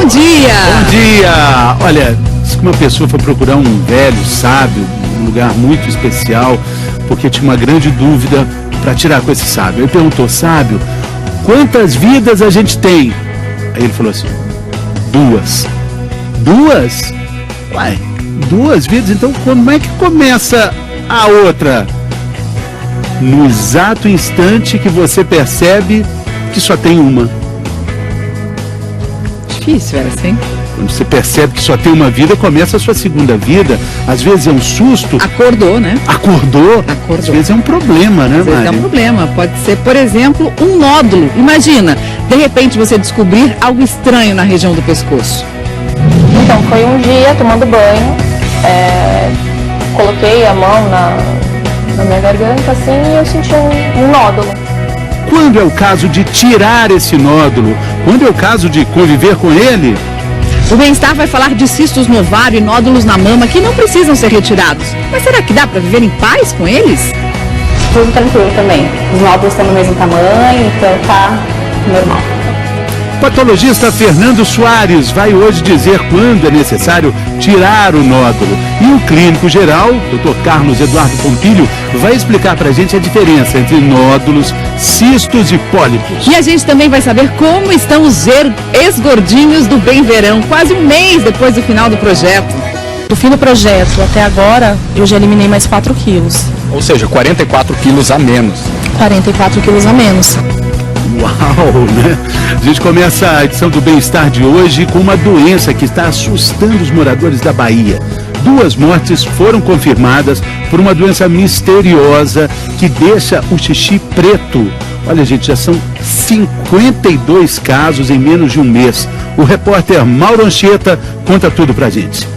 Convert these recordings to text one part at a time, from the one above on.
dia! Bom dia! Olha, se uma pessoa for procurar um velho sábio, um lugar muito especial, porque tinha uma grande dúvida para tirar com esse sábio. Ele perguntou: sábio, quantas vidas a gente tem? Aí ele falou assim: duas. Duas? Uai, 2 vidas? Então como é que começa a outra? No exato instante que você percebe que só tem uma. Difícil, era assim? Quando você percebe que só tem uma vida, começa a sua segunda vida. Às vezes é um susto. Acordou, né? Acordou. Às vezes é um problema, né, Mari? Às vezes é um problema. Pode ser, por exemplo, um nódulo. Imagina, de repente você descobrir algo estranho na região do pescoço. Então, foi um dia tomando banho, coloquei a mão na minha garganta assim e eu senti um nódulo. Quando é o caso de tirar esse nódulo? Quando é o caso de conviver com ele? O Bem-Estar vai falar de cistos no ovário e nódulos na mama que não precisam ser retirados. Mas será que dá para viver em paz com eles? Tudo tranquilo também. Os nódulos estão do mesmo tamanho, então tá normal. O patologista Fernando Soares vai hoje dizer quando é necessário tirar o nódulo. E o clínico geral, Dr. Carlos Eduardo Pompilho, vai explicar pra gente a diferença entre nódulos, cistos e pólipos. E a gente também vai saber como estão os ex-gordinhos do Bem Verão, quase um mês depois do final do projeto. Do fim do projeto até agora, eu já eliminei mais 4 quilos. Ou seja, 44 quilos a menos. 44 quilos a menos. Uau, né? A gente começa a edição do Bem-Estar de hoje com uma doença que está assustando os moradores da Bahia. 2 mortes foram confirmadas por uma doença misteriosa que deixa o xixi preto. Olha, gente, já são 52 casos em menos de um mês. O repórter Mauro Anchieta conta tudo pra gente.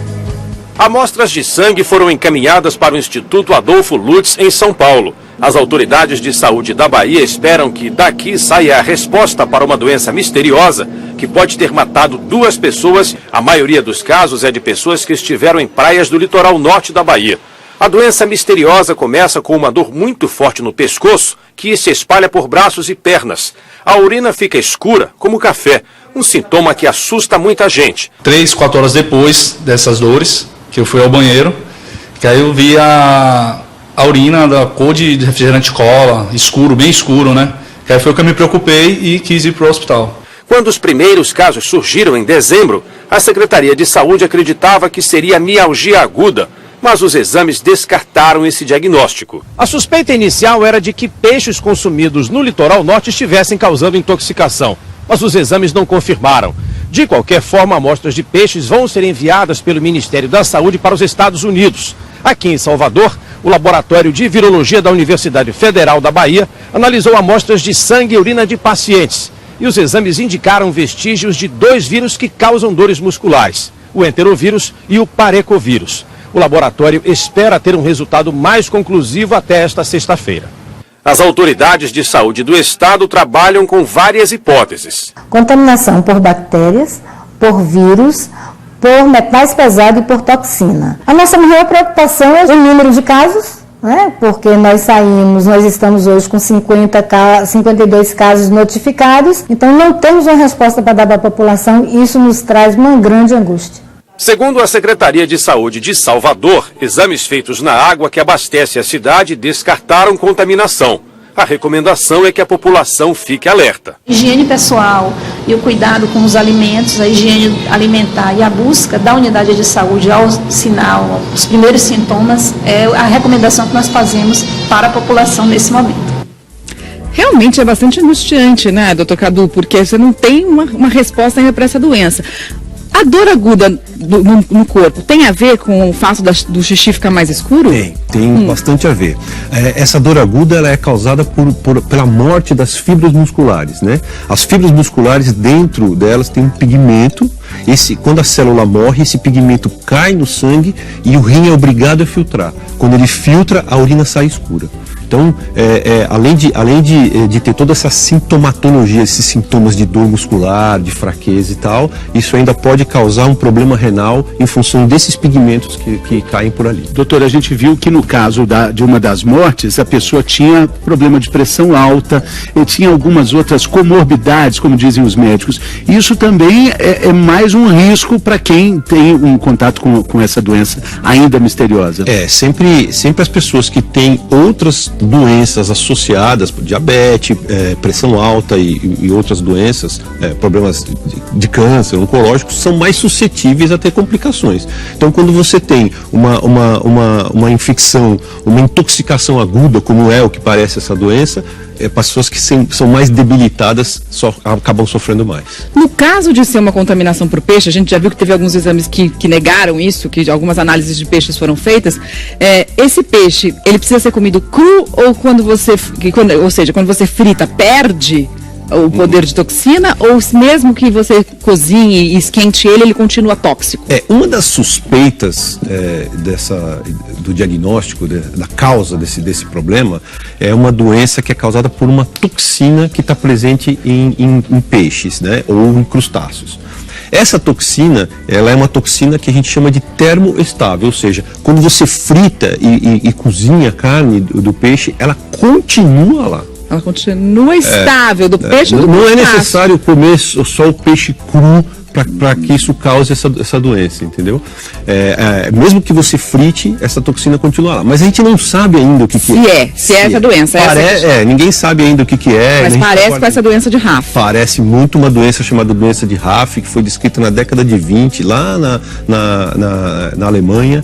Amostras de sangue foram encaminhadas para o Instituto Adolfo Lutz, em São Paulo. As autoridades de saúde da Bahia esperam que daqui saia a resposta para uma doença misteriosa que pode ter matado 2 pessoas. A maioria dos casos é de pessoas que estiveram em praias do litoral norte da Bahia. A doença misteriosa começa com uma dor muito forte no pescoço que se espalha por braços e pernas. A urina fica escura, como café, um sintoma que assusta muita gente. 3, 4 horas depois dessas dores, que eu fui ao banheiro, que aí eu vi a urina da cor de refrigerante cola, escuro, bem escuro, né? Que aí foi que eu me preocupei e quis ir para o hospital. Quando os primeiros casos surgiram em dezembro, a Secretaria de Saúde acreditava que seria mialgia aguda, mas os exames descartaram esse diagnóstico. A suspeita inicial era de que peixes consumidos no litoral norte estivessem causando intoxicação, mas os exames não confirmaram. De qualquer forma, amostras de peixes vão ser enviadas pelo Ministério da Saúde para os Estados Unidos. Aqui em Salvador, o Laboratório de Virologia da Universidade Federal da Bahia analisou amostras de sangue e urina de pacientes. E os exames indicaram vestígios de 2 vírus que causam dores musculares, o enterovírus e o parecovírus. O laboratório espera ter um resultado mais conclusivo até esta sexta-feira. As autoridades de saúde do estado trabalham com várias hipóteses. Contaminação por bactérias, por vírus, por metais pesados e por toxina. A nossa maior preocupação é o número de casos, né? Porque nós estamos hoje com 52 casos notificados, então não temos uma resposta para dar para a população e isso nos traz uma grande angústia. Segundo a Secretaria de Saúde de Salvador, exames feitos na água que abastece a cidade descartaram contaminação. A recomendação é que a população fique alerta. Higiene pessoal e o cuidado com os alimentos, a higiene alimentar e a busca da unidade de saúde ao sinal, os primeiros sintomas, é a recomendação que nós fazemos para a população nesse momento. Realmente é bastante angustiante, né, doutor Cadu? Porque você não tem uma resposta ainda para essa doença. A dor aguda no corpo tem a ver com o fato do xixi ficar mais escuro? Tem bastante a ver. Essa dor aguda ela é causada pela morte das fibras musculares, né? As fibras musculares, dentro delas tem um pigmento. Quando a célula morre, esse pigmento cai no sangue e o rim é obrigado a filtrar. Quando ele filtra, a urina sai escura. Então, além de ter toda essa sintomatologia, esses sintomas de dor muscular, de fraqueza e tal, isso ainda pode causar um problema renal em função desses pigmentos que caem por ali. Doutor, a gente viu que no caso de uma das mortes, a pessoa tinha problema de pressão alta e tinha algumas outras comorbidades, como dizem os médicos. Isso também é mais um risco para quem tem um contato com essa doença ainda misteriosa. Sempre as pessoas que têm outras doenças associadas, diabetes, pressão alta e outras doenças, problemas de câncer, oncológicos, são mais suscetíveis a ter complicações. Então, quando você tem uma infecção, uma intoxicação aguda, como é o que parece essa doença, pessoas que são mais debilitadas acabam sofrendo mais. No caso de ser uma contaminação por peixe, a gente já viu que teve alguns exames que negaram isso, que algumas análises de peixes foram feitas. Esse peixe, ele precisa ser comido cru ou quando você frita, perde o poder de toxina, ou mesmo que você cozinhe e esquente ele continua tóxico? Uma das suspeitas do diagnóstico, da causa desse problema, é uma doença que é causada por uma toxina que está presente em peixes, né, ou em crustáceos. Essa toxina, ela é uma toxina que a gente chama de termoestável, ou seja, quando você frita e cozinha a carne do peixe, ela continua lá. Ela continua estável, do peixe do Não é necessário comer só o peixe cru para que isso cause essa doença, entendeu? Mesmo que você frite, essa toxina continua lá. Mas a gente não sabe ainda o que é. Se é essa doença. Ninguém sabe ainda o que é. Mas parece com essa doença de RAF. Parece muito uma doença chamada doença de RAF, que foi descrita na década de 20, lá na Alemanha,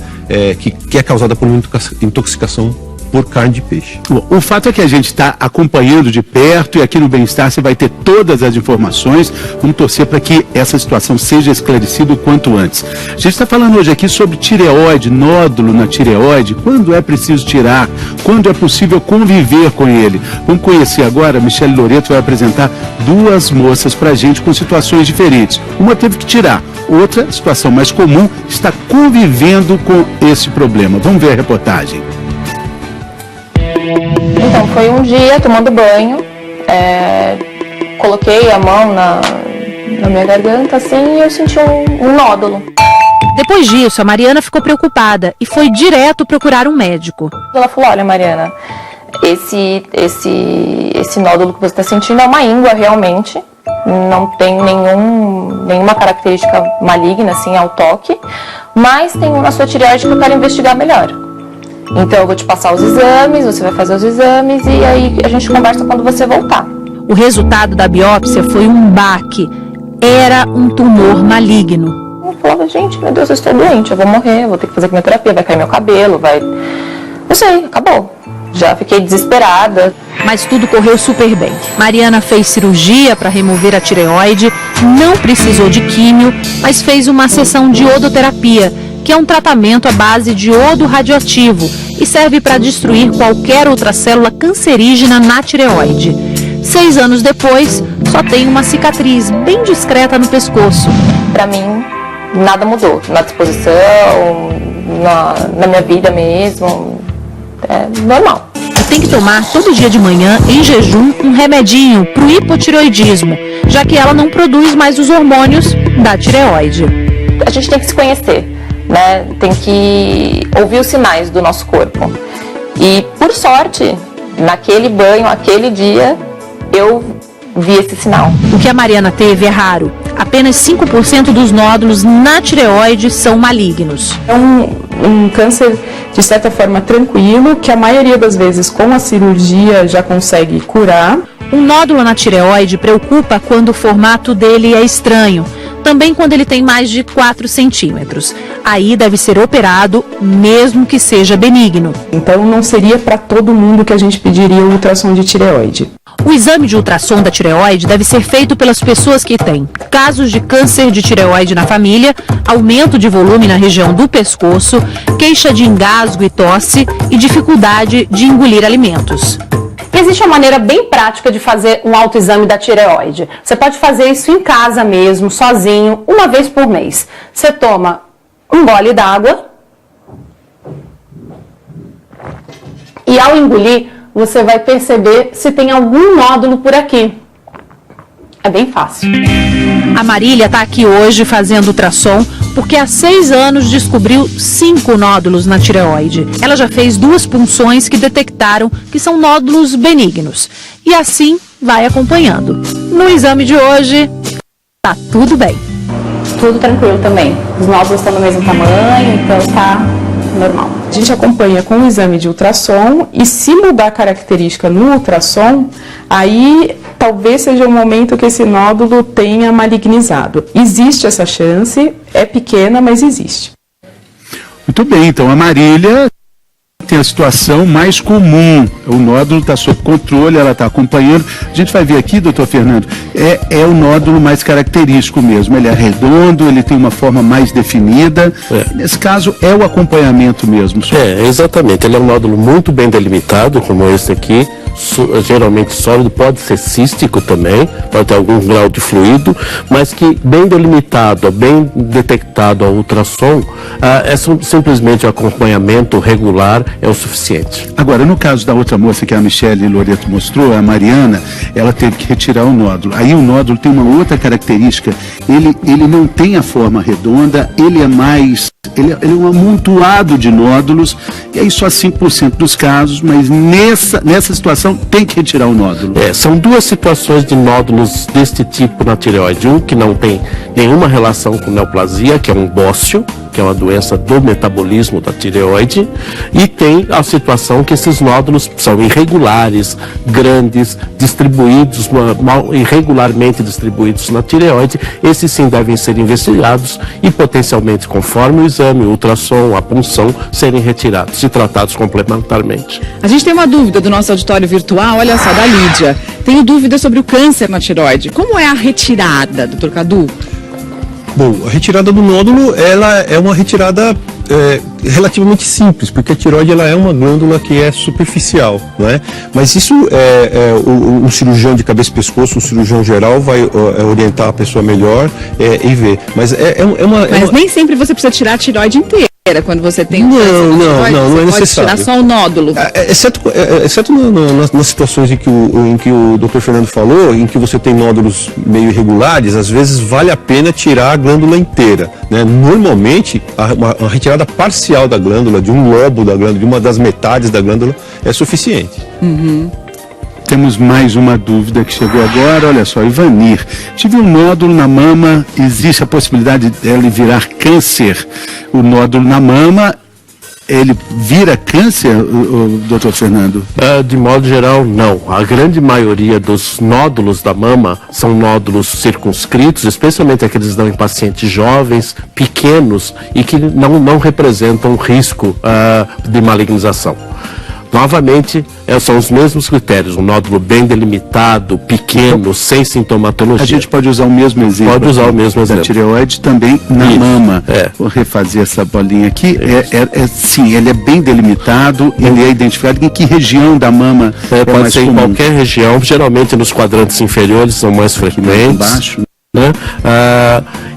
que é causada por uma intoxicação por carne de peixe. O fato é que a gente está acompanhando de perto e aqui no Bem-Estar você vai ter todas as informações. Vamos torcer para que essa situação seja esclarecida o quanto antes. A gente está falando hoje aqui sobre tireoide, nódulo na tireoide, quando é preciso tirar, quando é possível conviver com ele. Vamos conhecer agora, a Michele Loreto vai apresentar duas moças para a gente com situações diferentes. Uma teve que tirar, outra, situação mais comum, está convivendo com esse problema. Vamos ver a reportagem. Então, foi um dia tomando banho, coloquei a mão na minha garganta assim e eu senti um nódulo. Depois disso, a Mariana ficou preocupada e foi direto procurar um médico. Ela falou: olha, Mariana, esse nódulo que você está sentindo é uma íngua realmente, não tem nenhuma característica maligna assim ao toque, mas tem um na sua tireoide que eu quero investigar melhor. Então eu vou te passar os exames, você vai fazer os exames e aí a gente conversa quando você voltar. O resultado da biópsia foi um baque. Era um tumor maligno. Eu falava: gente, meu Deus, eu estou doente, eu vou morrer, vou ter que fazer quimioterapia, vai cair meu cabelo, não sei, acabou. Já fiquei desesperada. Mas tudo correu super bem. Mariana fez cirurgia para remover a tireoide, não precisou de químio, mas fez uma sessão de iodoterapia, que é um tratamento à base de iodo radioativo e serve para destruir qualquer outra célula cancerígena na tireoide. 6 anos depois, só tem uma cicatriz bem discreta no pescoço. Para mim, nada mudou. Na disposição, na minha vida mesmo, é normal. Tem que tomar todo dia de manhã, em jejum, um remedinho para o hipotireoidismo, já que ela não produz mais os hormônios da tireoide. A gente tem que se conhecer, né? Tem que ouvir os sinais do nosso corpo. E, por sorte, naquele banho, aquele dia, eu vi esse sinal. O que a Mariana teve é raro. Apenas 5% dos nódulos na tireoide são malignos. É um câncer, de certa forma, tranquilo, que a maioria das vezes com a cirurgia já consegue curar. Um nódulo na tireoide preocupa quando o formato dele é estranho. Também quando ele tem mais de 4 centímetros. Aí deve ser operado, mesmo que seja benigno. Então não seria para todo mundo que a gente pediria o ultrassom de tireoide. O exame de ultrassom da tireoide deve ser feito pelas pessoas que têm casos de câncer de tireoide na família, aumento de volume na região do pescoço, queixa de engasgo e tosse e dificuldade de engolir alimentos. Existe uma maneira bem prática de fazer um autoexame da tireoide. Você pode fazer isso em casa mesmo, sozinho, uma vez por mês. Você toma um gole d'água e ao engolir, você vai perceber se tem algum nódulo por aqui. É bem fácil. A Marília está aqui hoje fazendo ultrassom porque há 6 anos descobriu 5 nódulos na tireoide. Ela já fez 2 punções que detectaram que são nódulos benignos. E assim vai acompanhando. No exame de hoje, tá tudo bem. Tudo tranquilo também. Os nódulos estão do mesmo tamanho, então tá normal. A gente acompanha com o exame de ultrassom e se mudar a característica no ultrassom, aí talvez seja o momento que esse nódulo tenha malignizado. Existe essa chance, é pequena, mas existe. Muito bem, então a Marília tem a situação mais comum. O nódulo está sob controle, ela está acompanhando. A gente vai ver aqui, doutor Fernando, é o nódulo mais característico mesmo. Ele é redondo, ele tem uma forma mais definida. Nesse caso, é o acompanhamento mesmo. Exatamente. Ele é um nódulo muito bem delimitado, como esse aqui. Geralmente sólido, pode ser cístico também, pode ter algum grau de fluido, mas que bem delimitado, bem detectado ao ultrassom, simplesmente o acompanhamento regular é o suficiente. Agora, no caso da outra moça que a Michele Loreto mostrou, a Mariana, ela teve que retirar o nódulo. Aí o nódulo tem uma outra característica, ele não tem a forma redonda, ele é um amontoado de nódulos, e aí só 5% dos casos, mas nessa situação tem que retirar o nódulo. São 2 situações de nódulos deste tipo na tireoide. Um que não tem nenhuma relação com neoplasia, que é um bócio, que é uma doença do metabolismo da tireoide, e tem a situação que esses nódulos são irregulares, grandes, distribuídos, irregularmente distribuídos na tireoide. Esses sim devem ser investigados e potencialmente, conforme o exame, o ultrassom, a punção, serem retirados e tratados complementarmente. A gente tem uma dúvida do nosso auditório virtual, olha só, da Lídia. Tenho dúvida sobre o câncer na tireoide. Como é a retirada, doutor Cadu? Bom, a retirada do nódulo, ela é uma retirada relativamente simples, porque a tireoide ela é uma glândula que é superficial, não é? Mas isso um cirurgião de cabeça e pescoço, um cirurgião geral vai orientar a pessoa melhor e ver. Mas nem sempre você precisa tirar a tireoide inteira quando você tem não é necessário. Pode tirar só o nódulo. Exceto nas situações em que o Dr. Fernando falou, em que você tem nódulos meio irregulares, às vezes vale a pena tirar a glândula inteira, né? Normalmente, uma retirada parcial da glândula, de um lobo da glândula, de uma das metades da glândula, é suficiente. Uhum. Temos mais uma dúvida que chegou agora, olha só, Ivanir. Tive um nódulo na mama, existe a possibilidade dele virar câncer? O nódulo na mama, ele vira câncer, doutor Fernando? De modo geral, não. A grande maioria dos nódulos da mama são nódulos circunscritos, especialmente aqueles em pacientes jovens, pequenos e que não representam risco de malignização. Novamente, são os mesmos critérios, um nódulo bem delimitado, pequeno, sem sintomatologia. A gente pode usar o mesmo exemplo. Pode usar o mesmo exemplo. Da tireoide também na mama. Vou refazer essa bolinha aqui. Sim, ele é bem delimitado, ele é identificado em que região da mama pode mais ser comum? Em qualquer região, geralmente nos quadrantes inferiores são mais frequentes. Embaixo. Né?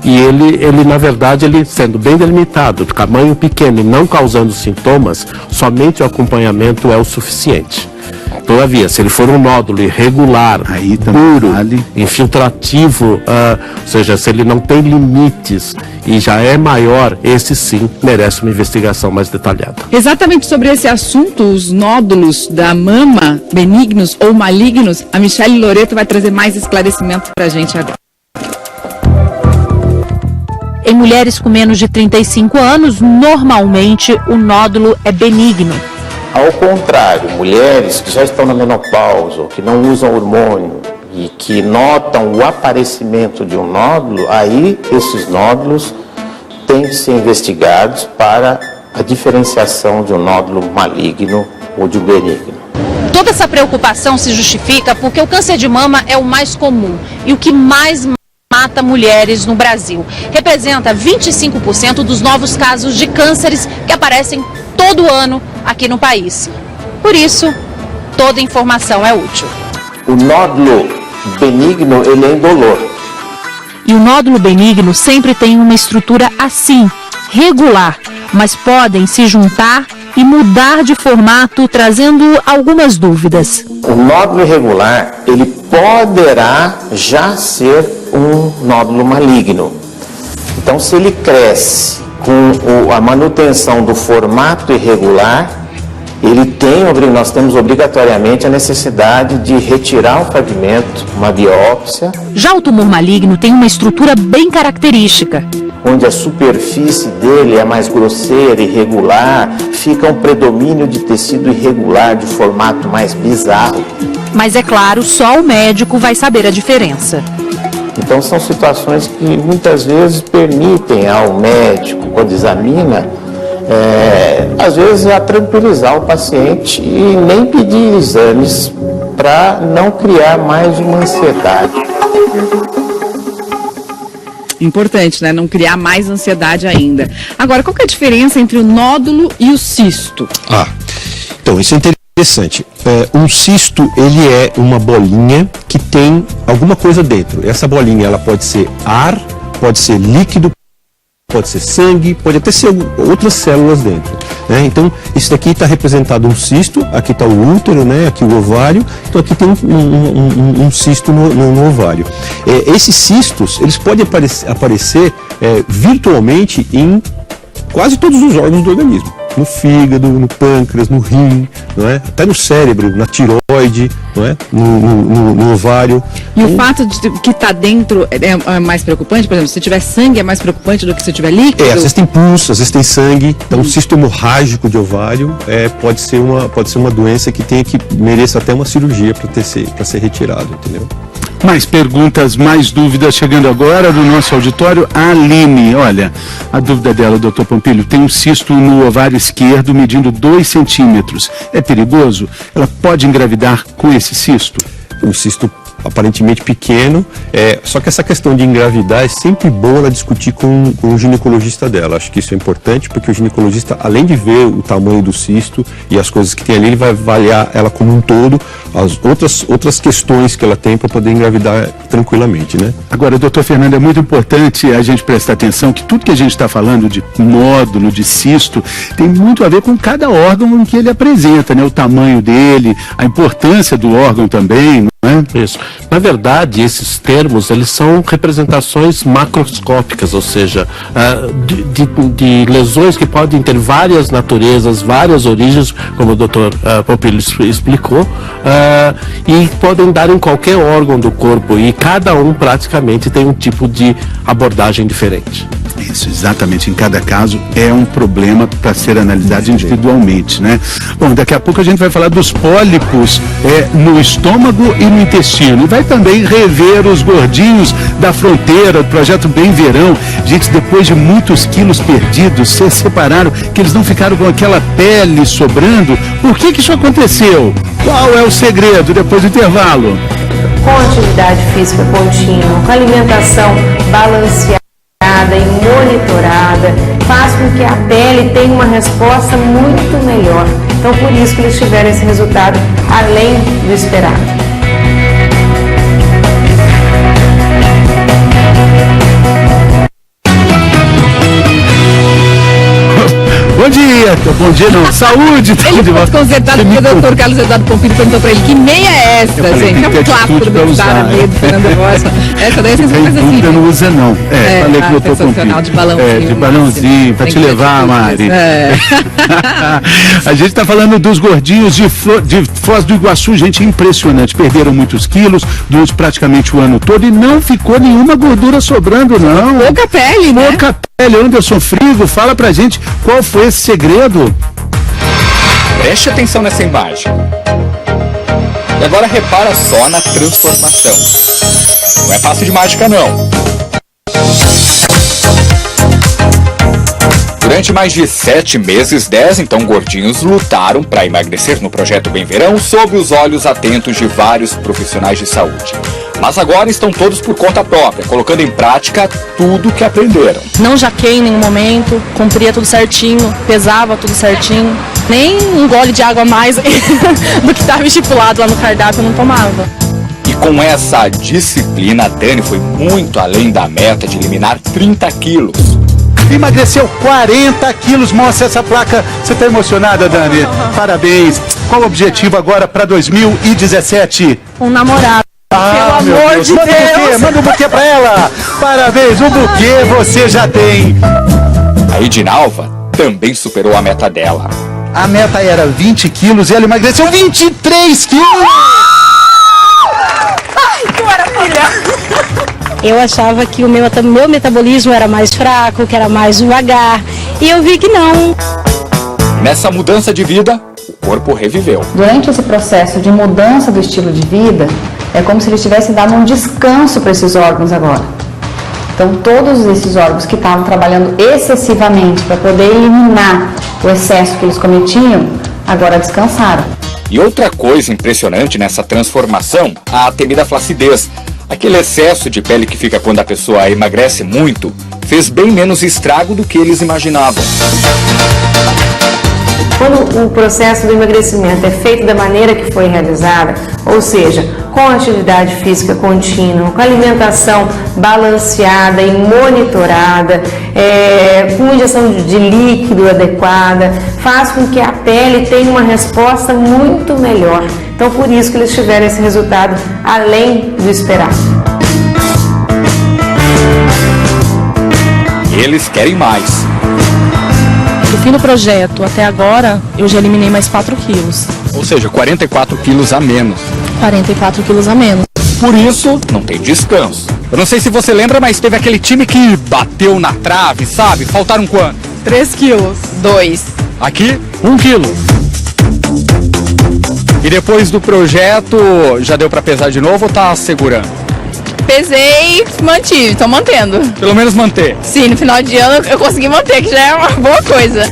E ele, na verdade, ele sendo bem delimitado, de tamanho pequeno e não causando sintomas, somente o acompanhamento é o suficiente. Todavia, se ele for um nódulo irregular, duro, infiltrativo, ou seja, se ele não tem limites e já é maior, esse sim merece uma investigação mais detalhada. Exatamente sobre esse assunto, os nódulos da mama, benignos ou malignos, a Michele Loreto vai trazer mais esclarecimento para a gente agora. Em mulheres com menos de 35 anos, normalmente o nódulo é benigno. Ao contrário, mulheres que já estão na menopausa, que não usam hormônio e que notam o aparecimento de um nódulo, aí esses nódulos têm que ser investigados para a diferenciação de um nódulo maligno ou de um benigno. Toda essa preocupação se justifica porque o câncer de mama é o mais comum e o que mais mata mulheres no Brasil. Representa 25% dos novos casos de cânceres que aparecem todo ano aqui no país. Por isso, toda informação é útil. O nódulo benigno, ele é indolor. E o nódulo benigno sempre tem uma estrutura assim, regular, mas podem se juntar e mudar de formato, trazendo algumas dúvidas. O nódulo irregular, ele poderá já ser um nódulo maligno. Então, se ele cresce com a manutenção do formato irregular, nós temos obrigatoriamente a necessidade de retirar o fragmento, uma biópsia. Já o tumor maligno tem uma estrutura bem característica. Onde a superfície dele é mais grosseira, irregular, fica um predomínio de tecido irregular, de formato mais bizarro. Mas é claro, só o médico vai saber a diferença. Então são situações que muitas vezes permitem ao médico, quando examina, às vezes a tranquilizar o paciente e nem pedir exames para não criar mais uma ansiedade. Importante, né? Não criar mais ansiedade ainda. Agora, qual que é a diferença entre o nódulo e o cisto? Então isso é interessante. Um cisto, ele é uma bolinha que tem alguma coisa dentro. Essa bolinha, ela pode ser ar, pode ser líquido, pode ser sangue, pode até ser outras células dentro, né? Então, isso daqui está representado um cisto, aqui está o útero, né? Aqui o ovário, então aqui tem um cisto no ovário. Esses cistos, eles podem aparecer virtualmente em quase todos os órgãos do organismo. No fígado, no pâncreas, no rim, não é? Até no cérebro, na tireoide, não é? No ovário. E o fato de que está dentro é mais preocupante? Por exemplo, se tiver sangue é mais preocupante do que se tiver líquido? Às vezes tem pulso, às vezes tem sangue. Então, o cisto hemorrágico de ovário pode ser uma doença que mereça até uma cirurgia para ser retirado, entendeu? Mais perguntas, mais dúvidas chegando agora do nosso auditório. A Aline, olha, a dúvida dela, doutor Pompilho, tem um cisto no ovário esquerdo medindo 2 centímetros. É perigoso? Ela pode engravidar com esse cisto? Um cisto aparentemente pequeno, só que essa questão de engravidar é sempre bom ela discutir com o ginecologista dela. Acho que isso é importante, porque o ginecologista, além de ver o tamanho do cisto e as coisas que tem ali, ele vai avaliar ela como um todo, as outras questões que ela tem para poder engravidar tranquilamente, né? Agora, doutor Fernando, é muito importante a gente prestar atenção que tudo que a gente está falando de nódulo, de cisto, tem muito a ver com cada órgão que ele apresenta, né? O tamanho dele, a importância do órgão também, Isso. Na verdade, esses termos, eles são representações macroscópicas, ou seja, de lesões que podem ter várias naturezas, várias origens, como o Dr. Pompilho explicou, e podem dar em qualquer órgão do corpo, e cada um praticamente tem um tipo de abordagem diferente. Isso, exatamente. Em cada caso é um problema para ser analisado individualmente, né? Bom, daqui a pouco a gente vai falar dos pólipos no estômago e no intestino. E vai também rever os gordinhos da fronteira, do projeto Bem Verão. Gente, depois de muitos quilos perdidos, vocês separaram que eles não ficaram com aquela pele sobrando. Por que isso aconteceu? Qual é o segredo depois do intervalo? Com atividade física contínua, com alimentação balanceada e monitorada, faz com que a pele tenha uma resposta muito melhor. Então, por isso que eles tiveram esse resultado além do esperado. Bom dia não, saúde! Ele ficou desconcertado porque o doutor Carlos Eduardo Pompilho perguntou pra ele que meia é essa, gente. É um clássico do deputado do Fernando Rocha. Essa daí você faz assim. Não usa não. Falei com o doutor Pompilho. De balãozinho. De balãozinho, pra te levar, Mari. A gente tá falando dos gordinhos de Foz do Iguaçu, gente, impressionante. Perderam muitos quilos durante praticamente o ano todo e não ficou nenhuma gordura sobrando, não. Pouca pele, né? Pouca pele. Anderson Frigo, fala pra gente qual foi esse segredo. Preste atenção nessa imagem. E agora repara só na transformação. Não é passe de mágica, não. Durante mais de 7 meses, 10 então gordinhos lutaram para emagrecer no projeto Bem Verão sob os olhos atentos de vários profissionais de saúde. Mas agora estão todos por conta própria, colocando em prática tudo o que aprenderam. Não jaquei em nenhum momento, cumpria tudo certinho, pesava tudo certinho. Nem um gole de água a mais do que estava estipulado lá no cardápio eu não tomava. E com essa disciplina, a Dani foi muito além da meta de eliminar 30 quilos. emagreceu 40 quilos. Mostra essa placa. Você tá emocionada, Dani? Parabéns. Qual o objetivo agora para 2017? Um namorado. Pelo amor de Deus! Manda um buquê pra ela! Parabéns, um buquê você já tem! A Edinalva também superou a meta dela. A meta era 20 quilos e ela emagreceu 23 quilos! Ai, que maravilha! Eu achava que o meu metabolismo era mais fraco, que era mais devagar, e eu vi que não. Nessa mudança de vida, o corpo reviveu. Durante esse processo de mudança do estilo de vida, é como se eles tivessem dado um descanso para esses órgãos agora. Então, todos esses órgãos que estavam trabalhando excessivamente para poder eliminar o excesso que eles cometiam, agora descansaram. E outra coisa impressionante nessa transformação, a temida flacidez. Aquele excesso de pele que fica quando a pessoa emagrece muito, fez bem menos estrago do que eles imaginavam. Quando o processo do emagrecimento é feito da maneira que foi realizada, ou seja, com atividade física contínua, com alimentação balanceada e monitorada, com injeção de líquido adequada, faz com que a pele tenha uma resposta muito melhor. Então, por isso que eles tiveram esse resultado além do esperado. Eles querem mais. Do fim do projeto até agora, eu já eliminei mais 4 quilos. Ou seja, 44 quilos a menos. 44 quilos a menos. Por isso, não tem descanso. Eu não sei se você lembra, mas teve aquele time que bateu na trave, sabe? Faltaram quanto? 3 quilos. 2. Aqui, 1 quilo. E depois do projeto, já deu pra pesar de novo ou tá segurando? Pesei, mantive, tô mantendo. Pelo menos manter. Sim, no final de ano eu consegui manter, que já é uma boa coisa.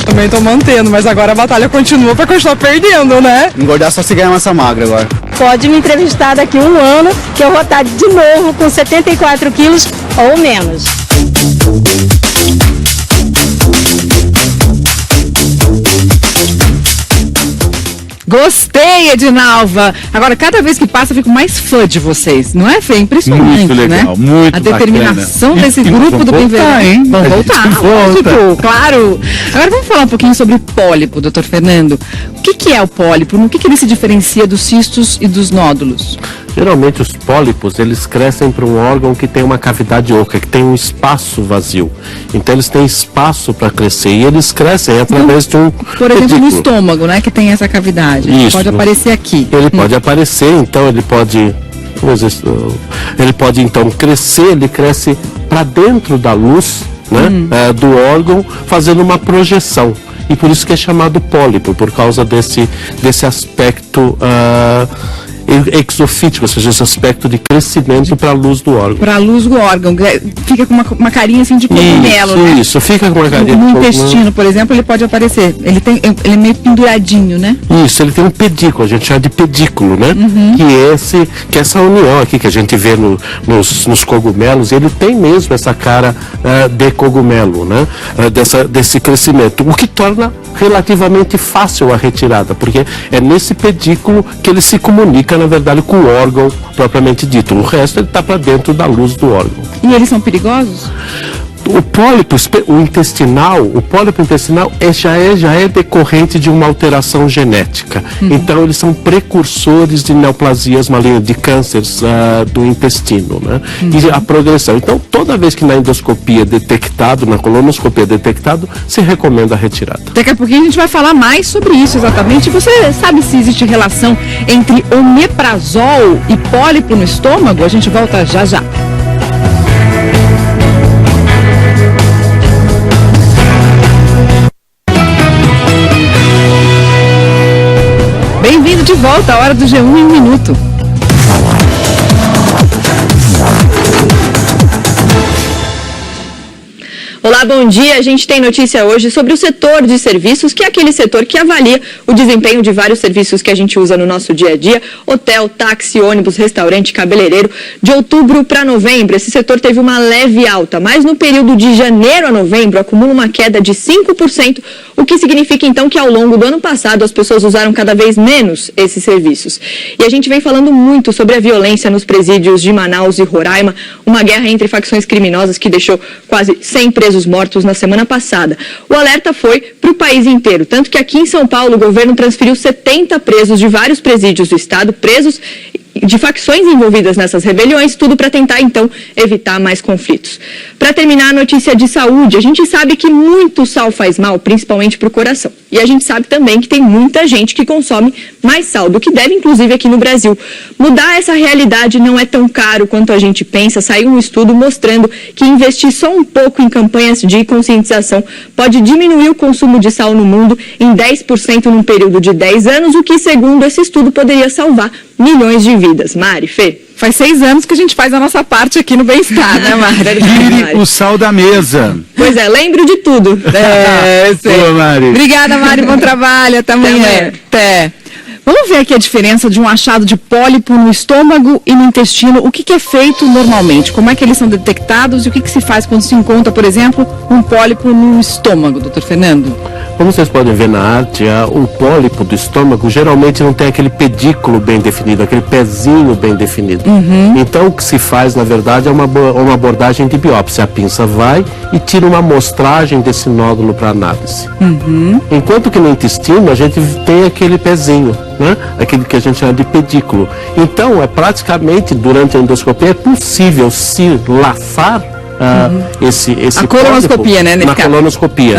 Também tô mantendo, mas agora a batalha continua pra continuar perdendo, né? Engordar só se ganhar massa magra agora. Pode me entrevistar daqui a 1 ano, que eu vou estar de novo com 74 quilos ou menos. Gostei, Edinalva. Agora, cada vez que passa, eu fico mais fã de vocês. Não é, Fê? Impressionante, muito legal, né? muito a determinação bacana. desse grupo do Bem Verão. Hein? Vamos voltar, volta. lógico, claro. Agora vamos falar um pouquinho sobre o pólipo, doutor Fernando. O que é o pólipo? No que ele se diferencia dos cistos e dos nódulos? Geralmente os pólipos, eles crescem para um órgão que tem uma cavidade oca, que tem um espaço vazio. Então eles têm espaço para crescer e eles crescem através de um Por exemplo, pedículo. no estômago, né, que tem essa cavidade. Isso. Pode aparecer aqui. Ele pode aparecer, então ele pode então crescer, ele cresce para dentro da luz, né, do órgão, fazendo uma projeção. E por isso que é chamado pólipo, por causa desse aspecto exofítico, ou seja, esse aspecto de crescimento para a luz do órgão. Para a luz do órgão. Fica com uma carinha assim de cogumelo, né? Isso, fica com uma carinha no de cogumelo. intestino, por exemplo, ele pode aparecer. Ele é meio penduradinho, né? Isso, ele tem um pedículo, a gente chama de pedículo, né? Que é essa união aqui que a gente vê nos cogumelos, ele tem mesmo essa cara de cogumelo, né? Desse crescimento, o que torna relativamente fácil a retirada, porque é nesse pedículo que ele se comunica, na verdade, com o órgão propriamente dito. O resto ele está para dentro da luz do órgão. E eles são perigosos? O pólipo intestinal já é decorrente de uma alteração genética. Então eles são precursores de neoplasias malignas, de cânceres do intestino, né? E a progressão. Então toda vez que na endoscopia é detectado, na colonoscopia é detectado, se recomenda a retirada. Daqui a pouquinho a gente vai falar mais sobre isso exatamente. Você sabe se existe relação entre omeprazol e pólipo no estômago? A gente volta já já. Bem-vindo de volta à hora do G1 em 1 minuto. Olá, bom dia. A gente tem notícia hoje sobre o setor de serviços, que é aquele setor que avalia o desempenho de vários serviços que a gente usa no nosso dia a dia: hotel, táxi, ônibus, restaurante, cabeleireiro. De outubro para novembro, esse setor teve uma leve alta, mas no período de janeiro a novembro acumula uma queda de 5%, o que significa então que ao longo do ano passado as pessoas usaram cada vez menos esses serviços. E a gente vem falando muito sobre a violência nos presídios de Manaus e Roraima, uma guerra entre facções criminosas que deixou quase 100 presos mortos na semana passada. O alerta foi para o país inteiro, tanto que aqui em São Paulo o governo transferiu 70 presos de vários presídios do estado, presos de facções envolvidas nessas rebeliões, tudo para tentar, então, evitar mais conflitos. Para terminar, a notícia de saúde. A gente sabe que muito sal faz mal, principalmente para o coração. E a gente sabe também que tem muita gente que consome mais sal do que deve, inclusive aqui no Brasil. Mudar essa realidade não é tão caro quanto a gente pensa. Saiu um estudo mostrando que investir só um pouco em campanhas de conscientização pode diminuir o consumo de sal no mundo em 10% num período de 10 anos, o que, segundo esse estudo, poderia salvar milhões de vidas. Mari, Fê? Faz 6 anos que a gente faz a nossa parte aqui no Bem-Estar, né, Mari? Tire o sal da mesa. Pois é, lembro de tudo. Boa, Mari. Obrigada, Mari, bom trabalho, até amanhã. Até. Vamos ver aqui a diferença de um achado de pólipo no estômago e no intestino. O que é feito normalmente? Como é que eles são detectados e o que se faz quando se encontra, por exemplo, um pólipo no estômago, doutor Fernando? Como vocês podem ver na arte, o pólipo do estômago geralmente não tem aquele pedículo bem definido, aquele pezinho bem definido. Então o que se faz, na verdade, é uma abordagem de biópsia. A pinça vai e tira uma amostragem desse nódulo para análise. Enquanto que no intestino a gente tem aquele pezinho, né? Aquele que a gente chama de pedículo. Então, praticamente, durante a endoscopia, é possível se laçar esse a colonoscopia, né? Na colonoscopia.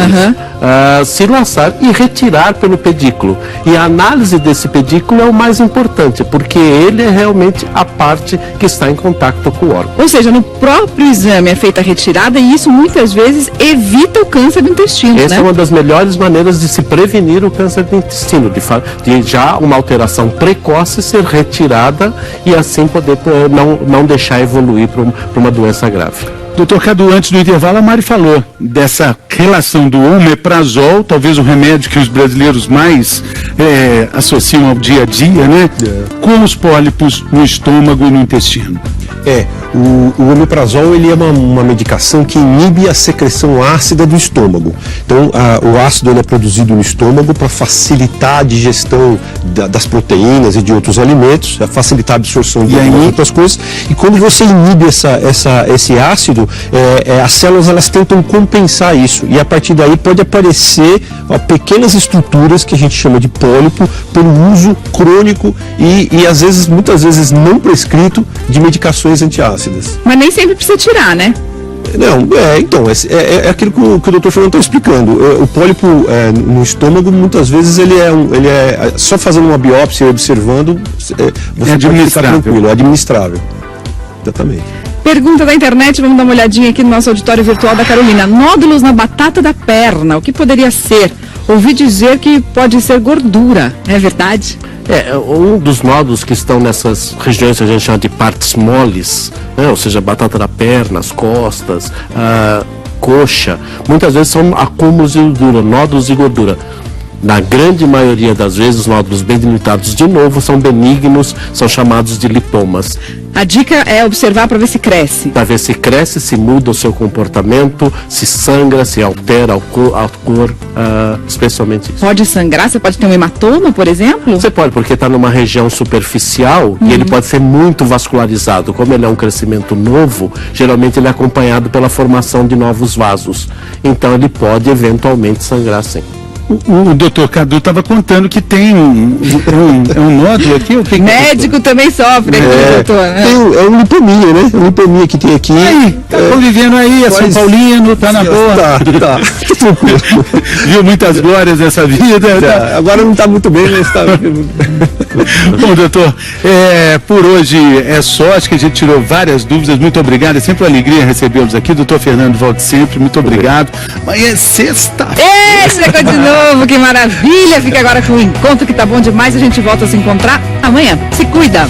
Se laçar e retirar pelo pedículo. E a análise desse pedículo é o mais importante, porque ele é realmente a parte que está em contato com o órgão. Ou seja, no próprio exame é feita a retirada e isso muitas vezes evita o câncer do intestino, Essa é uma das melhores maneiras de se prevenir o câncer do intestino, de já uma alteração precoce ser retirada e assim poder não deixar evoluir para uma doença grave. Doutor Cadu, antes do intervalo, a Mari falou dessa relação do omeprazol, talvez o remédio que os brasileiros mais associam ao dia a dia, né? Com os pólipos no estômago e no intestino. O omeprazol ele é uma medicação que inibe a secreção ácida do estômago. Então, o ácido ele é produzido no estômago para facilitar a digestão das proteínas e de outros alimentos, facilitar a absorção de outras coisas. E quando você inibe esse ácido, as células elas tentam compensar isso. E a partir daí pode aparecer pequenas estruturas que a gente chama de pólipo pelo uso crônico e às vezes, muitas vezes não prescrito de medicações antiácidas. Mas nem sempre precisa tirar, né? Não, então, é aquilo que o doutor Fernando está explicando. O pólipo no estômago, muitas vezes, ele é só fazendo uma biópsia e observando, você pode ficar tranquilo, é administrável. Exatamente. Pergunta da internet, vamos dar uma olhadinha aqui no nosso auditório virtual da Carolina. Nódulos na batata da perna, o que poderia ser? Ouvi dizer que pode ser gordura, é verdade? Um dos nódulos que estão nessas regiões que a gente chama de partes moles, né? Ou seja, batata da perna, as costas, coxa, muitas vezes são acúmulos de gordura, nódulos de gordura. Na grande maioria das vezes, os nódulos bem delimitados, de novo, são benignos, são chamados de lipomas. A dica é observar para ver se cresce. Para ver se cresce, se muda o seu comportamento, se sangra, se altera a cor, especialmente isso. Pode sangrar? Você pode ter um hematoma, por exemplo? Você pode, porque está numa região superficial e ele pode ser muito vascularizado. Como ele é um crescimento novo, geralmente ele é acompanhado pela formação de novos vasos. Então ele pode eventualmente sangrar sim. O doutor Cadu estava contando que tem um nódulo aqui. O médico também sofre aqui, doutor. Né? É uma lipomia, né? Uma lipomia que tem aqui. Tá convivendo aí, é São Paulino, tá na boa. Tá. Viu muitas glórias nessa vida. Tá. Agora não está muito bem, mas está. Bom, doutor, por hoje é só. Acho que a gente tirou várias dúvidas. Muito obrigado. É sempre uma alegria recebê-los aqui. Doutor Fernando, volte sempre. Muito obrigado. Amanhã é sexta. Chegou de novo, que maravilha! Fica agora com o encontro que tá bom demais. A gente volta a se encontrar amanhã. Se cuida!